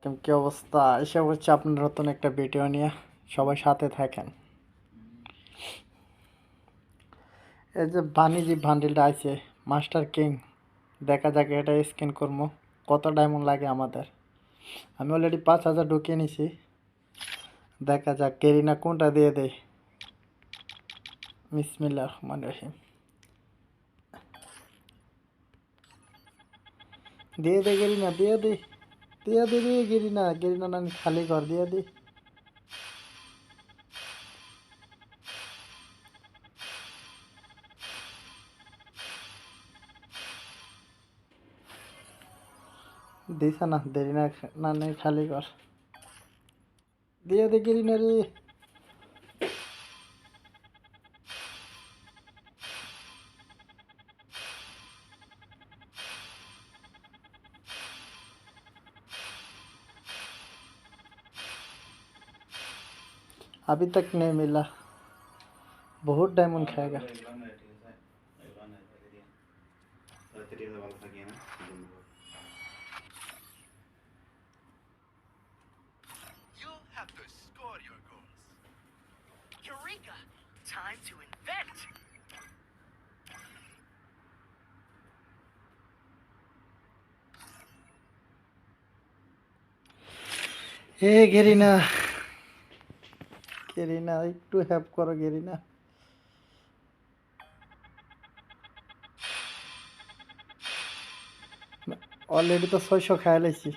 কি অবস্থা? এসে হচ্ছে আপনার নতুন একটা ভিডিও নিয়ে। সবাই সাথে থাকেন। এই যে বাণিজ্য বান্ডিলটা আছে, মাস্টার কিং। দেখা যাক এটা স্ক্যান করবো, কত ডায়মন্ড লাগে আমাদের। আমি অলরেডি 5,000 ঢুকিয়ে নিছি। দেখা যাক কেরিনা কোনটা দিয়ে দেয়। বিসমিল্লাহির রহমানির রহিম। দিয়ে দে গেরিনা, দিয়ে দে, দিয়ে দে রে গেরিনা। গেরিনা নানি খালি ঘর দিয়ে দে। দিছে না, দেরি না, নানি খালি ঘর দিয়ে দে গেরিনা রে। अभी तक नहीं मिला, बहुत डायमंड खाएगा। You'll have to score your goals. Eureka! Time to invent! A Garena, Garena একটু হেল্প করো গেরিনা। অলরেডি তো 600 খাই লাইছি।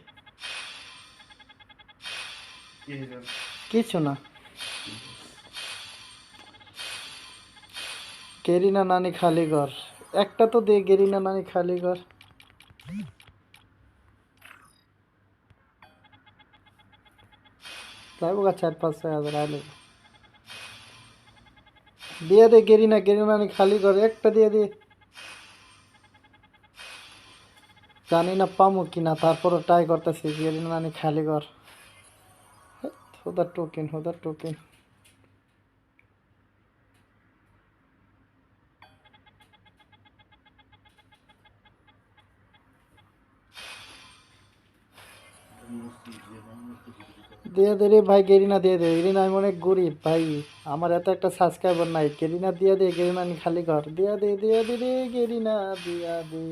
কিছু না। গেরিনা নানি খালি ঘর একটা তো দে, গেরিনা নানি খালি ঘর। যাইবো গা 4-5-6 হাজার আইলে। দিয়ে দে গেরিনা, গেরিনা নানি খালি ঘর একটা দিয়ে দে। জানি না পামু কিনা, তারপরও ট্রাই করতেছি। গেরিনা নানি খালি ঘর। হুদার টোকেন, হুদার টোকেন। দিয়ে দে রে ভাই, গেরিনা দিয়ে দে। গেরিনা আমি অনেক গরিব ভাই, আমার এত একটা সাবস্ক্রাইবার নাই। গেরিনা দিয়ে দে, গেরিনা আমি খালি ঘর দিয়ে দে, দিয়ে দে রে গেরিনা, দিয়া দে।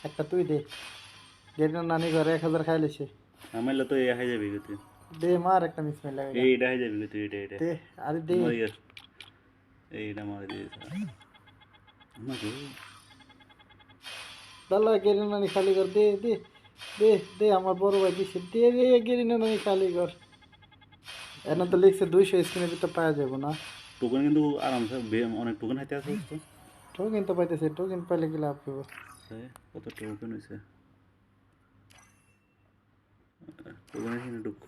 একটা তুই দে। গেরিনা নানি ঘরে 1,000 খাই লেছে। ಆಮೇಲೆ তো এই হয়ে যাবে তুই দে মার একটা মিস মেল লাগে। এইটা হয়ে যাবে তুই এটা দে, আরে দে। মারিয়ার এইটা মারি দিয়েছে আমাকে দাল্লা গেরিনা নানি খালি ঘর দে, দে, দে, দে। আমার বড় ভাই দিছে, দে রে গেরিনা নানি খালি ঘর। এনে তো লিখছে 200 স্ক্রিনের ভিতর পাওয়া যাবো না। টোকেন কিন্তু আরামসে অনেক টোকেন হাতে আছে তো টোকেন তো পাইতেছে, টোকেন পাইলে কি লাভ করবো? কত টোকেন হয়েছে টোকেন এখানে ঢুক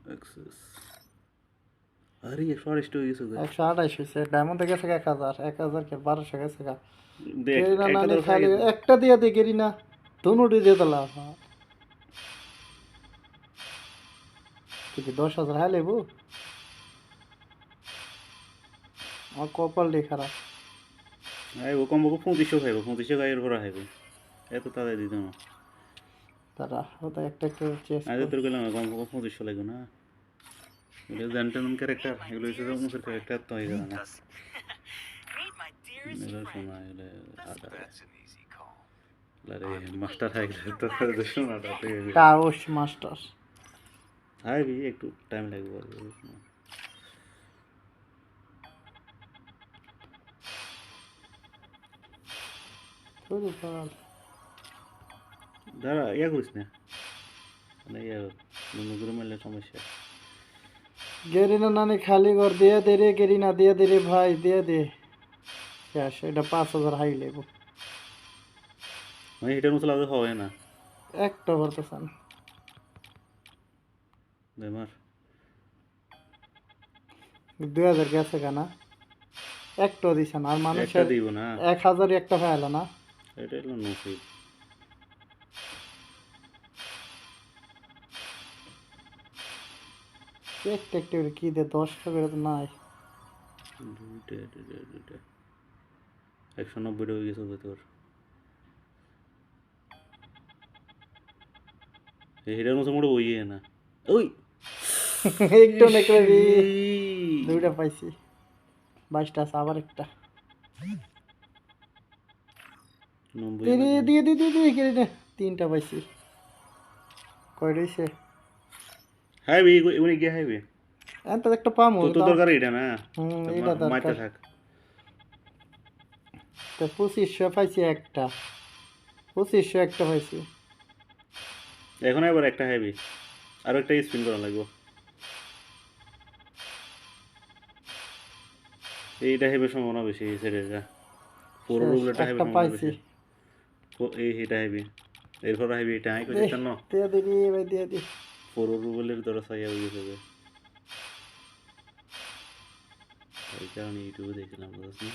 অ্যাক্সেস আরে 128 হয়ে গেছে 128 হয়েছে। ডায়মন্ডে গেছে 1,000, 1,000 কে 1200 গেছে গা। দেখ গেরিনা একটা নানি তো খালি একটা দিয়ে দে গেরিনা, দুনুটি দিয়ে দিলাম। তুই 10,000 হাই লেবু। আমার কপাল দিয়ে খারাপ। আইব কমবো 2500 খাইব 2500 খাইয়ের ভরা খাইব এত তাড়াতাড়ি দিত না তারা ওটা একটা একটা চেস আজ তোর গেলাম কমবো 2500 লাগবে না এগুলো জেন্টলম্যান ক্যারেক্টার এগুলো হচ্ছে মুখের ক্যারেক্টার তো হয়ে গেল না Meet my dearest এগুলো friend. শোনা এগুলো আদা That's an easy call. আরে মাস্টার হাই গেলে তো শোনাটা থেকে টাউস মাস্টার। হাই ভি একটু টাইম লাগবে শুরু কর। দাঁড়া ইয়া করিস না মানে ইয়া বন্ধুগুলো মারলে সমস্যা গেরিনা নানি খালি ঘর দিয়ে দে রে গেরিনা, দিয়ে দে রে ভাই, দিয়ে দে। শেষ, এটা 5,000 হাই লেবু। মানে এটার মতো লাগতে হবে না একটা ভরতেছেন। বেমার 2,000 গেছে কেনা, একটা দিছে না। আর একটা মানুষের দিব না 1,000 একটা পাইলো না। এটা হলো নসিব একটা একটা করে কি দে, 10টা করে তো নাই। দুইটা 190 হয়ে গেছে তোর এটার মতো মোড়ে বইয়ে না ওই একটু নেকড়ে রে দুইটা পাইছি 22টা আছে আবার একটা 90 দিয়ে দিয়ে দিয়ে দিয়ে দিয়ে কেড়ে নে 3টা পাইছি কয় রইছে হাইবে উনি গিয়ে হাইবে এত একটা পামু তো দরকার এটা না এটা মাইতে দরকার থাক তো 2500 পাইছি একটা 2500 একটা পাইছি এখন আবার একটা হাইবে আর একটা স্পিন করা লাগবে এইটা হেবে সম্ভাবনা বেশি এই সাইডের যা পুরো রুবলেটা হেবে একটা সম্ভাবনা পাইছি বেশি এই এটা হেবে এরপর হেবে এটা আই কইতে চান না দিয়ে দিবি ভাই দিয়ে দি পুরো রুবলের দরা সাইয়া হয়ে যাবে এই কারণে ইউটিউবে দেখলাম বুঝছেন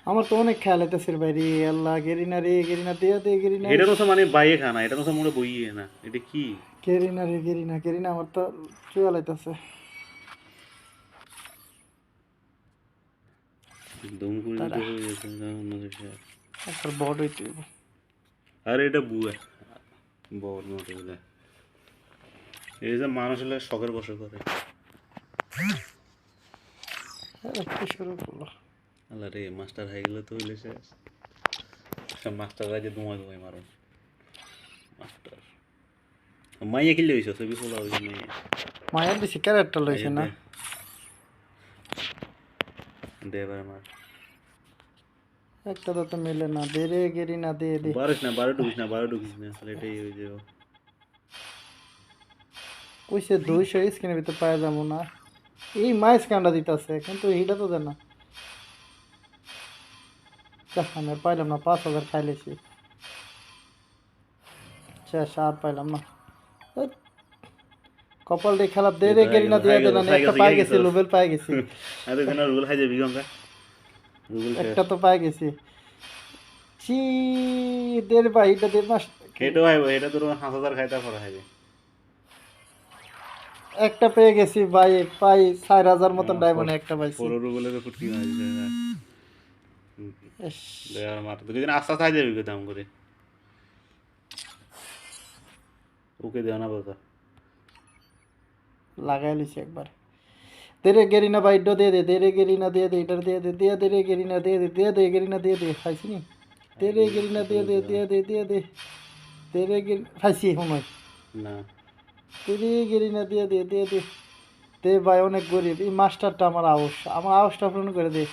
আমার তো অনেক খেয়াল হইতেছে ভাই রে আল্লাহ গেরিনা রে গেরিনা দিয়ে দে গেরিনা এটা তো মানে বাইয়ে খানা এটা তো মোড়ে বইয়ে না এটা কি গেরিনা রে গেরিনা গেরিনা আমার তো চুয়া লাইতেছে দম করে দিতে হয়ে গেছে না অন্য কিছু একটা বড় হইতে হইব। আরে এটা বুয়া বড় মতো বলে এই যে মানুষ হলে শখের বসে করে কি শুরু করলো আল্লাহ রে মাস্টার হয়ে গেলে তো হইলে শেষ সব মাস্টার রাজে ধুমায় ধুমায় মারুন মাস্টার মাইয়া কিনলে হয়েছে ছবি খোলা হয়েছে মাইয়া মায়ের বেশি ক্যারেক্টার লইছে না দে এবার আমার একটা তো মিলে না দে রে গেরিনা দে দে বারোস না বারো ঢুকিস না তাহলে এটাই হয়ে যাবে কইছে 200 স্ক্রিনের ভিতর পাওয়া যাবো না এই মাইস কান্ডা দিতেছে কিন্তু এইটা তো দেয় না দেখ আমি আর পাইলাম না 5000 খাই লেছি শেষ আর পাইলাম না ধ্যাৎ। কপাল দিয়ে খারাপ দে রে গেরিনা দিয়ে দে না একটা পাই গেছি লুবেল পাই গেছি আরে কেন রুল খাই যাবি গঙ্গা রুল একটা তো পাই গেছি চি দে রে ভাই এটা দে মাস খেটো হয় এটা তোর 5000 খাইতা পরে খাইবে একটা পেয়ে গেছি ভাই পাই 4000 মতন ডায়মন্ড একটা পাইছি পুরো রুবলের ফুটকি মারিছে ইস, দে আর মার তুই যেন আস্তে খাই যাবি দাম করে ওকে দেও না বাবা লাগাই লিছি একবার তেরে গেরিনা বাইডো দে দে তেরে গেরিনা দিয়ে দে এটার দিয়ে দে দিয়ে দে রে গেরিনা দিয়ে দে গেরিনা দিয়ে দে খাইছি নি তেরে গেরিনা দিয়ে দে তেরে গেরি খাইছি সময় না তেরে গেরিনা দিয়ে দে দে ভাই অনেক গরিব এই মাস্টারটা আমার আউসটা পূরণ করে দে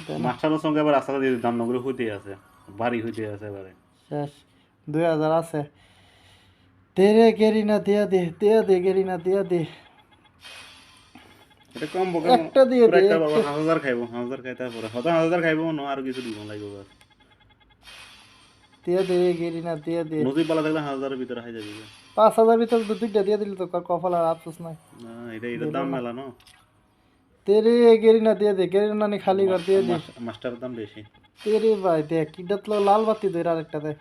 দে না, মাস্টারের সঙ্গে আবার রাস্তা দিয়ে দাম নগরে হইতে আছে বাড়ি হইতে আছে এবারে শেষ 2000 আছে তেরে গেরিনা দিয়ে দে গেরিনা দিয়ে দে এটা কম বকে একটা দিয়ে দে, একটা বাবা 5000 খাইবো 5000 খাইতা পরে হয়তো 1000 খাইবো না আর কিছু দিব লাগবে বাস দিয়ে দে গেরিনা দিয়ে দে নদী পালা থাকলে 1000 এর ভিতরে খাই যাবি 5000 ভিতর দুইটা দিয়ে দিল তো কপাল আর আফসোস নাই না এটা দাম মেলা না তেরে গেরিনা দিয়ে দে গেরিনা নি খালি ঘর দিয়ে দে মাস্টার দাম বেশি তেরে ভাই দেখ কিডাত লাল বাতি ধরে আরেকটা দেখ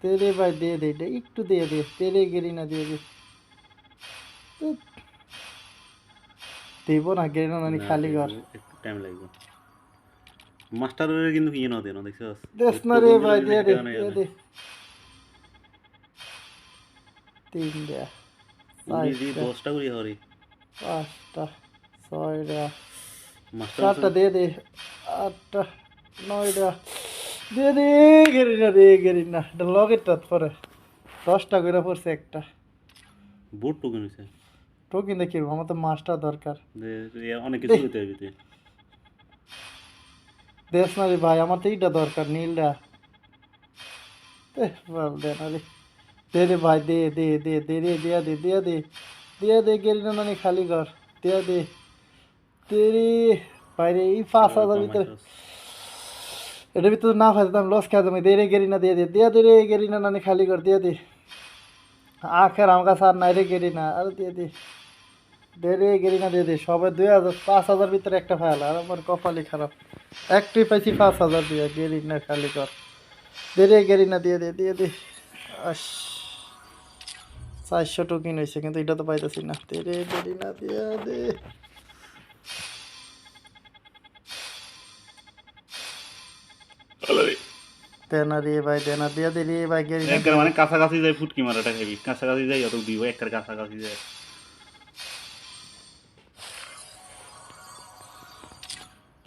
তেরে ভাই দিয়ে দে এটা একটু দিয়ে দে তেরে গেরিনা দিয়ে দে ধ্যাৎ। দিব না গেরিনা নি খালি ঘর একটু টাইম লাগবে মাস্টারের কিন্তু কি না দেন দেখছস দেশ না রে ভাই দিয়ে দে 3 দেয়া উনি 10টা করি হরি 5টা 6টা মাস্টার 7টা দিয়ে দে 8টা 9টা দিয়ে দে গেরিনা এটা লগেরটা পরে 10টা করে পড়ছে একটা বুট টুকু নিছে টোকেন দেখি আমার তো মাস্টার দরকার অনেক কিছু হইতে হবে তুই দেশ না রে ভাই আমার তো এইটা দরকার নীলটা বল দে না রে দে রে ভাই দে রে দিয়া দে গেরিনা নানি খালি ঘর দিয়া দে তেরে বাইরে এই 5000 ভিতরে এটার ভিতরে না ফাইতাম লস খাই তুমি দে রে গেরিনা দিয়ে দে রে গেরিনা নানি খালি ঘর দিয়া দে আখের আমার কাছে আর নাই রে গেরিনা আর দে রে গেরিনা দিয়ে দে সবাই 2000 5000 ভিতরে একটা ফাইল আর আমার কপালই খারাপ একটাই পাইছি 5000 দিয়ে গেরিনা খালি ঘর দে রে গেরিনা দিয়ে দে আস 400 টোকেন হয়েছে কিন্তু এটা তো পাইতেছি না দে রে গেরিনা দিয়ে দে দেনা রে ভাই দেনা দিয়া দে রে ভাই গেরিনা একবার মানে কাছাকাছি যাই ফুটকি মারাটা খাবি কাছাকাছি যাই অত দিব একবার কাছাকাছি যায়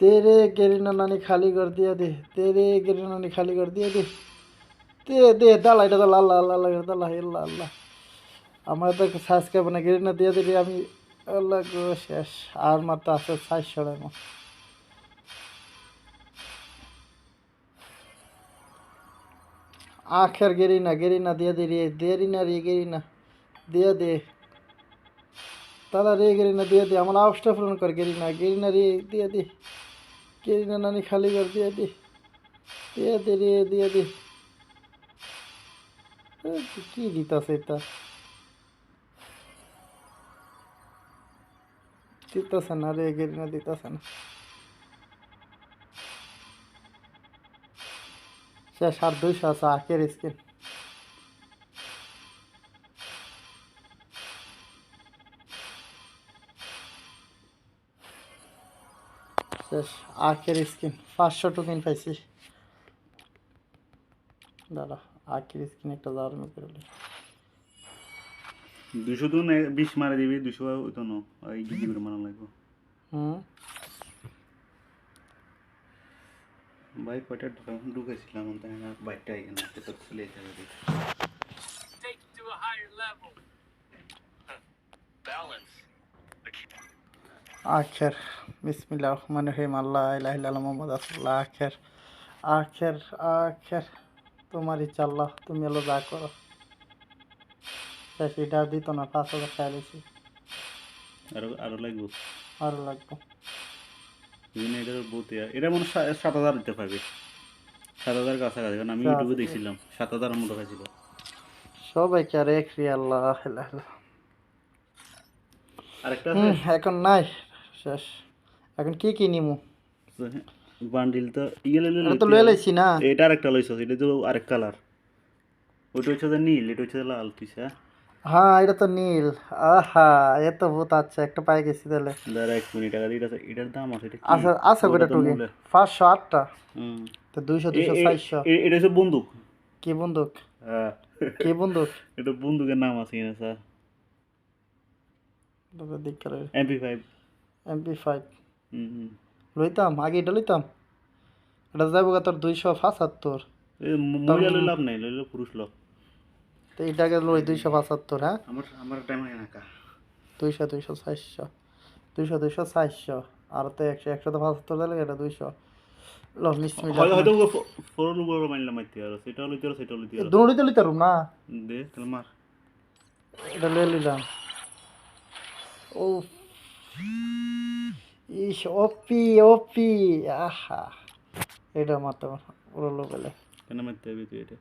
तेरे गेरिना नानी खाली कर दिया दे तेरे गेरिना नानी खाली कर दिया दे दे दे दाला এটা দালা আল্লাহ আল্লাহ আল্লাহ দালা আল্লাহ আল্লাহ আমার তো সাবস্ক্রাইব না গেরিনা দিয়ে দিলি আমি আল্লাহ গো শেষ আর মাত্র আছে 400 টাকা आखिर गेरीना गेरीना दिया दे रे देरी ना रे गेरीना दिया दे ताला रे गेरीना दिया दे हमारा आउटस्टा फोन कर गेरीना गेरीना रे दिया दे गेरीना नानी खाली कर दिया दे रे दिया दे কি দিতাছে এটা দিতাছে না রে গেরিনা দিতাছে না সে 200 আছে আখের স্কিন শেষ আখের স্কিন 500 টোকেন পাইছি দাঁড়া আখের স্কিন একটা দারুণ করে 200 তো 20 মারা দিবি 200 ওই তো না এই গিজি করে মারা লাগবে হুম ভাই কয়টা ঢুকেছিলাম তাই না বাইকটা এখানে তো খুলে যাবে Take it to a higher level. Balance. আখের বিসমিল্লাহির রহমানির রহিম আল্লাহ ইলাহা ইল্লাল্লাহ মুহাম্মদ রাসূলুল্লাহ আখের আখের আখের তোমার ইচ্ছা আল্লাহ তুমি আল্লাহ যা করো শেষ এটা দিত না 5000 খাই লইছি আরো লাগবে আরো লাগবে এটা বহুত এটা মনে 7000 দিতে পারবে 7000 কাছাকাছি কারণ আমি ইউটিউবে দেখছিলাম 7000 এর মতো খাইছিল সবাইকে আর এক রি আল্লাহ ইলাহা ইল্লাল্লাহ আরেকটা আছে এখন নাই শেষ এখন কি নিমু বান্ডিল তো ইয়েলে এটা তো লয়ে লাইছি না এটা আরেকটা লইছ এটা তো আরেক কালার ওইটা হচ্ছে যে নীল এটা হচ্ছে লাল তুইছা হ্যাঁ এটা তো নীল আহা এ তো বহুত আচ্ছা একটা পাই গেছি তাহলে দাঁড়া 1 মিনিট আগে এটার দাম আছে এটা কি আচ্ছা আচ্ছা কয়টা টুকে 508টা হুম তো 200 400 এটা হচ্ছে বন্দুক কি বন্দুক হ্যাঁ কি বন্দুক এটা বন্দুকের নাম আছে কিনা স্যার তোকে দিক করে MP5 MP5 হুম লইতাম আগে এটা লইতাম এটা যাইব তোর 275 এই মহিলা লই লাভ নাই লইলে পুরুষ লোক তো এটাকে লই 275 হ্যাঁ আমার টাইম হয় না কা 200 400 200 400 আর তো 100 100 তো 75 দিলে এটা 200 লো বিসমিল্লাহ হয়তো ফোরল উপর মাইলা মাইতে আর সেটা লইতে আর দুটো লইতাম না দে তাহলে মার এটা লয়ে নিলাম ও ইস ওপি আহা এটা মাত্র পুরো লোকেলে কেন মারতে হবে তুই এটা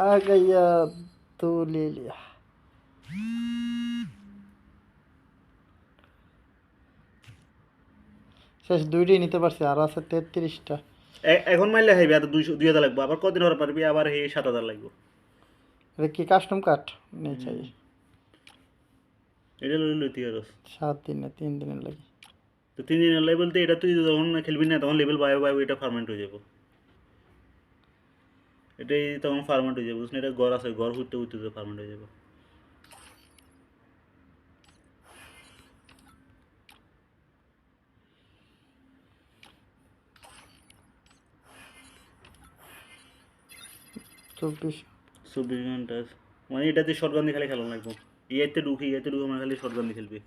आ गया तो ले लिया শেষ দুইটাই নিতে পারছি আর আছে 33টা এখন মাইলে হইবে আর 2000 লাগবে আবার কতদিন হরে পারবি আবার হে 7000 লাগবে এটা কি কাস্টম কাট নেই চাই এটা লইতে আর 7 দিন না 3 দিনের লাগে তো 3 দিনের লেভেল তে এটা তুই যখন খেলবি না তখন লেভেল বাই বাই এটা ফার্মেন্ট হয়ে যাবে এটাই তখন ফার্মেন্ট হয়ে যাবে বুঝছ এটা ঘর আছে ঘর উঠতে ফার্মেন্ট হয়ে যাবে চব্বিশ 24 ঘন্টা মানে এটাতে শটগান দিয়ে খালি খেলা লাগবে ইয়াতে ঢুকে আমার খালি শটগান দিয়ে খেলবে